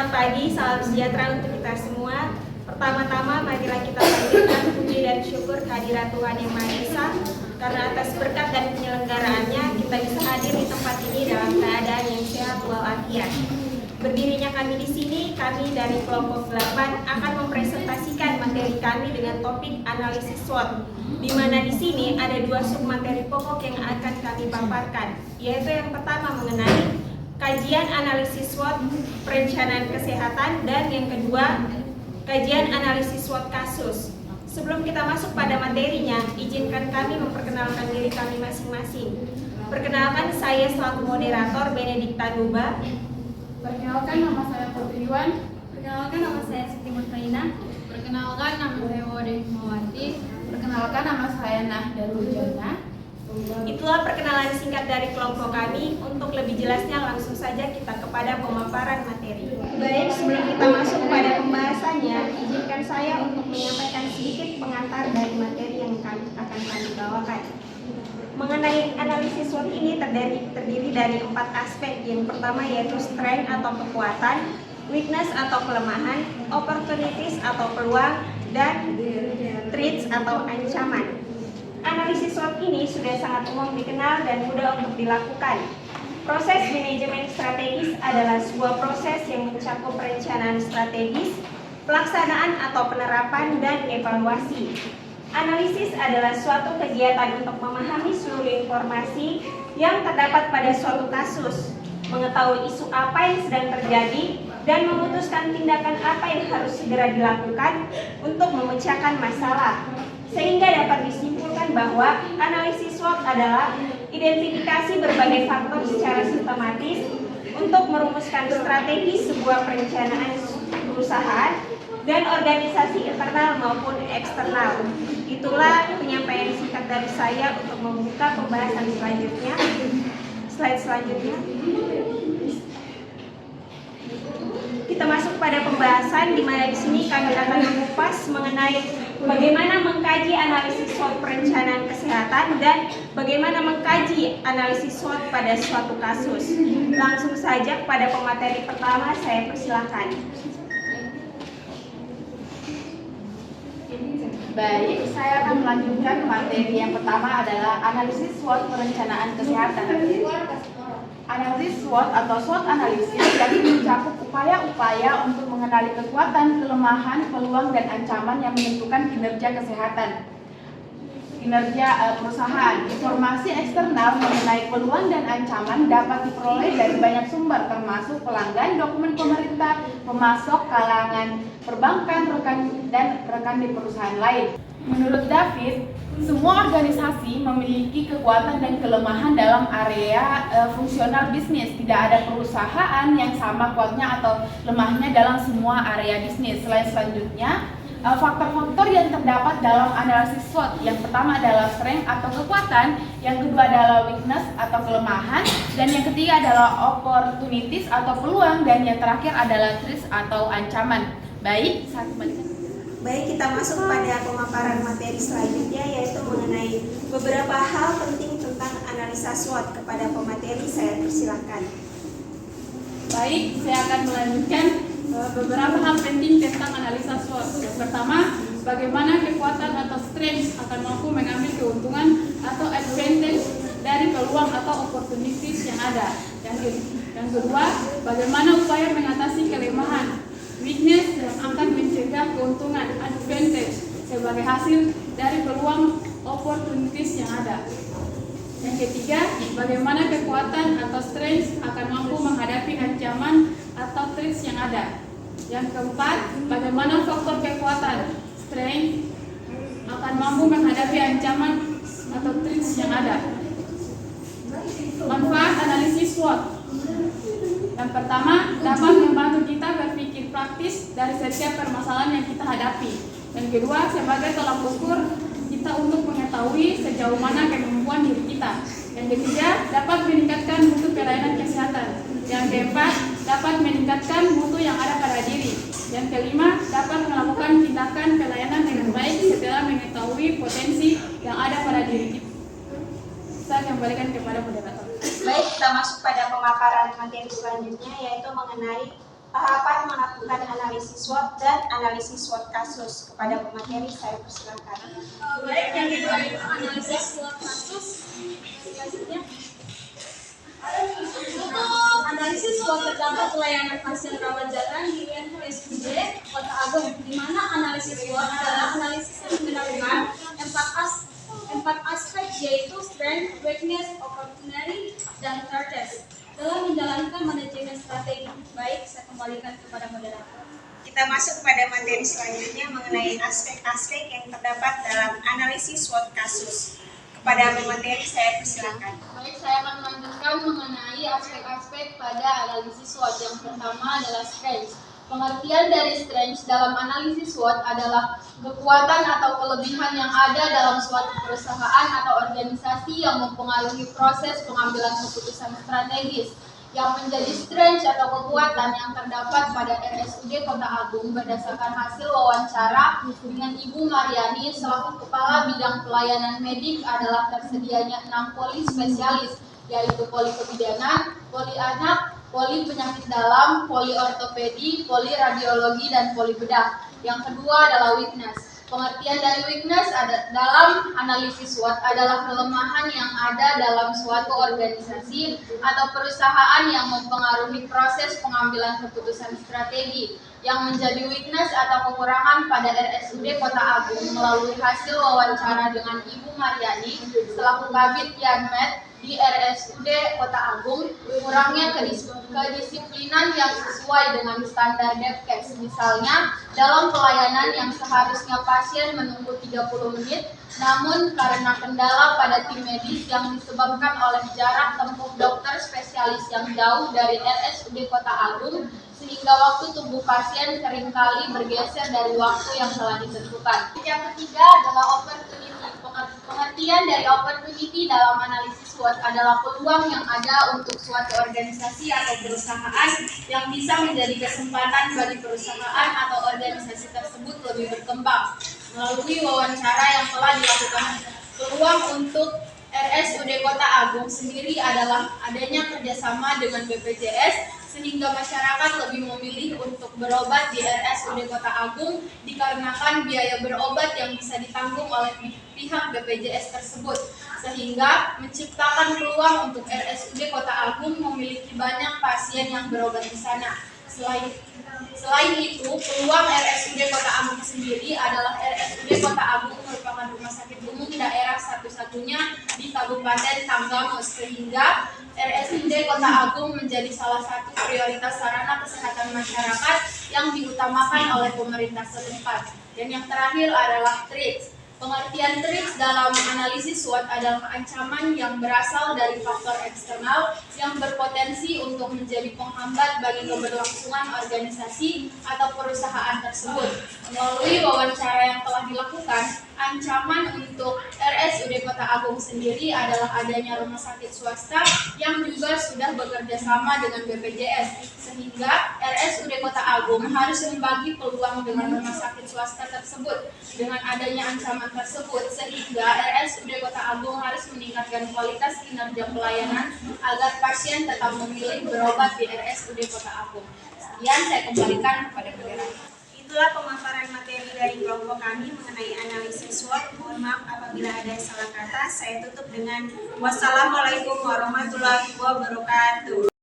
Selamat pagi, salam sejahtera untuk kita semua. Pertama-tama marilah kita panjatkan puji dan syukur kehadirat Tuhan Yang Maha Esa, karena atas berkat dan penyelenggaraannya kita bisa hadir di tempat ini dalam keadaan yang sehat walafiat. Berdirinya kami di sini, kami dari kelompok 8 akan mempresentasikan materi kami dengan topik analisis SWOT, di mana di sini ada 2 submateri pokok yang akan kami paparkan, yaitu yang pertama mengenai kajian analisis SWOT perencanaan kesehatan, dan yang kedua kajian analisis SWOT kasus. Sebelum kita masuk pada materinya, izinkan kami memperkenalkan diri kami masing-masing. Perkenalkan, saya selaku moderator Benedikta Duba. Perkenalkan, nama saya Putri Iwan. Perkenalkan, nama saya Siti Mutmainah. Perkenalkan, nama saya Wade Hikmawati. Perkenalkan, nama saya Nahda Rujana. Itulah perkenalan singkat dari kelompok kami. Untuk lebih jelasnya langsung saja kita kepada pemaparan materi. Baik, sebelum kita masuk pada pembahasannya, izinkan saya untuk menyampaikan sedikit pengantar dari materi yang akan kami bawakan. Mengenai analisis SWOT ini terdiri dari 4 aspek. Yang pertama yaitu strength atau kekuatan, weakness atau kelemahan, opportunities atau peluang, dan threats atau ancaman. Analisis SWOT ini sudah sangat umum dikenal dan mudah untuk dilakukan. Proses manajemen strategis adalah sebuah proses yang mencakup perencanaan strategis, pelaksanaan atau penerapan, dan evaluasi. Analisis adalah suatu kegiatan untuk memahami seluruh informasi yang terdapat pada suatu kasus, mengetahui isu apa yang sedang terjadi, dan memutuskan tindakan apa yang harus segera dilakukan untuk memecahkan masalah. Sehingga dapat disimpulkan bahwa analisis SWOT adalah identifikasi berbagai faktor secara sistematis untuk merumuskan strategi sebuah perencanaan perusahaan dan organisasi internal maupun eksternal. Itulah penyampaian singkat dari saya untuk membuka pembahasan selanjutnya. Slide selanjutnya. Kita masuk pada pembahasan di mana di sini kami akan mengupas mengenai bagaimana mengkaji analisis SWOT perencanaan kesehatan dan bagaimana mengkaji analisis SWOT pada suatu kasus. Langsung saja pada pemateri pertama, saya persilahkan. Baik, saya akan melanjutkan materi yang pertama adalah analisis SWOT perencanaan kesehatan. Analisis SWOT atau SWOT analisis jadi mencakup upaya-upaya untuk mengenali kekuatan, kelemahan, peluang, dan ancaman yang menentukan kinerja kesehatan, kinerja perusahaan. Informasi eksternal mengenai peluang dan ancaman dapat diperoleh dari banyak sumber, termasuk pelanggan, dokumen pemerintah, pemasok, kalangan perbankan, rekan di perusahaan lain. Menurut David, semua organisasi memiliki kekuatan dan kelemahan dalam area fungsional bisnis. Tidak ada perusahaan yang sama kuatnya atau lemahnya dalam semua area bisnis. Selanjutnya, faktor-faktor yang terdapat dalam analisis SWOT. Yang pertama adalah strength atau kekuatan, yang kedua adalah weakness atau kelemahan, dan yang ketiga adalah opportunities atau peluang, dan yang terakhir adalah threats atau ancaman. Baik, saat kembali. Baik, kita masuk pada pemaparan materi selanjutnya, yaitu mengenai beberapa hal penting tentang analisa SWOT. Kepada pemateri saya persilakan. Baik, saya akan melanjutkan beberapa hal penting tentang analisa SWOT. Yang pertama, bagaimana kekuatan atau strength akan mampu mengambil keuntungan atau advantage dari peluang atau opportunities yang ada. Yang kedua, bagaimana upaya mengatasi kelemahan, weakness yang akan mencegah keuntungan, advantage sebagai hasil dari peluang, opportunities yang ada. Yang ketiga, bagaimana kekuatan atau strength akan mampu menghadapi ancaman atau threats yang ada. Yang keempat, bagaimana faktor kekuatan, strength akan mampu menghadapi ancaman atau threats yang ada. Manfaat analisis SWOT. Yang pertama, dapat membantu kita berpikir praktis dari setiap permasalahan yang kita hadapi. Yang kedua, sebagai tolak ukur kita untuk mengetahui sejauh mana kemampuan diri kita. Yang ketiga, dapat meningkatkan mutu pelayanan kesehatan. Yang keempat, dapat meningkatkan mutu yang ada pada diri. Yang kelima, dapat melakukan tindakan pelayanan dengan baik setelah mengetahui potensi yang ada pada diri kita. Saya kembalikan kepada moderator. Baik, kita masuk pada pemaparan materi selanjutnya, yaitu mengenai tahapan melakukan analisis SWOT dan analisis SWOT kasus. Kepada pemateri saya persilakan. Baik, yang kedua itu analisis SWOT kasus. Selanjutnya, untuk analisis SWOT terdampak pelayanan pasien rawat jalan di RSUD Kota Agung, di mana analisis SWOT adalah analisis yang menggunakan empat aspek, yaitu strength, weakness, opportunity, dan threats dalam menjalankan manajemen strategi. Baik, saya kembalikan kepada moderator. Kita masuk pada materi selanjutnya mengenai aspek-aspek yang terdapat dalam analisis SWOT kasus. Kepada pemateri saya persilakan. Baik, saya akan melanjutkan mengenai aspek-aspek pada analisis SWOT. Yang pertama adalah strength. Pengertian dari strength dalam analisis SWOT adalah kekuatan atau kelebihan yang ada dalam suatu perusahaan atau organisasi yang mempengaruhi proses pengambilan keputusan strategis. Yang menjadi strength atau kekuatan yang terdapat pada RSUD Kota Agung berdasarkan hasil wawancara dengan Ibu Mariani selaku Kepala Bidang Pelayanan Medik adalah tersedianya 6 poli spesialis, yaitu poli kebidanan, poli anak, poli penyakit dalam, poli ortopedi, poli radiologi, dan poli bedah. Yang kedua adalah weakness. Pengertian dari weakness dalam analisis SWOT adalah kelemahan yang ada dalam suatu organisasi atau perusahaan yang mempengaruhi proses pengambilan keputusan strategi. Yang menjadi weakness atau kekurangan pada RSUD Kota Agung melalui hasil wawancara dengan Ibu Mariani selaku Kabid Yanmed di RSUD Kota Agung, kurangnya kedisiplinan yang sesuai dengan standar Depkes. Misalnya, dalam pelayanan yang seharusnya pasien menunggu 30 menit, namun karena kendala pada tim medis yang disebabkan oleh jarak tempuh dokter spesialis yang jauh dari RSUD Kota Agung, sehingga waktu tunggu pasien seringkali bergeser dari waktu yang telah ditentukan. Yang ketiga adalah opportunity. Pengertian dari opportunity dalam analisis SWOT adalah peluang yang ada untuk suatu organisasi atau perusahaan yang bisa menjadi kesempatan bagi perusahaan atau organisasi tersebut lebih berkembang. Melalui wawancara yang telah dilakukan, peluang untuk RSUD Kota Agung sendiri adalah adanya kerjasama dengan BPJS, sehingga masyarakat lebih memilih untuk berobat di RSUD Kota Agung dikarenakan biaya berobat yang bisa ditanggung oleh pihak BPJS tersebut, sehingga menciptakan peluang untuk RSUD Kota Agung memiliki banyak pasien yang berobat di sana. Selain itu, peluang RSUD Kota Agung sendiri adalah RSUD Kota Agung merupakan rumah sakit umum daerah satu-satunya di Kabupaten Tanggamus, sehingga RSUD Kota Agung menjadi salah satu prioritas sarana kesehatan masyarakat yang diutamakan oleh pemerintah setempat. Dan yang terakhir adalah threats. Pengertian threats dalam analisis SWOT adalah ancaman yang berasal dari faktor eksternal yang berpotensi untuk menjadi penghambat bagi keberlangsungan organisasi atau perusahaan tersebut. Melalui wawancara yang telah dilakukan, ancaman untuk RSUD Kota Agung sendiri adalah adanya rumah sakit swasta yang juga sudah bekerja sama dengan BPJS, sehingga RSUD Kota Agung harus membagi peluang dengan rumah sakit swasta tersebut. Dengan adanya ancaman tersebut, sehingga RSUD Kota Agung harus meningkatkan kualitas kinerja pelayanan agar pasien tetap memilih berobat di RSUD Kota Agung. Sekian, saya kembalikan kepada moderator. Itulah pemaparan materi dari kelompok kami mengenai analisis SWOT. Mohon maaf apabila ada salah kata. Saya tutup dengan wassalamualaikum warahmatullahi wabarakatuh.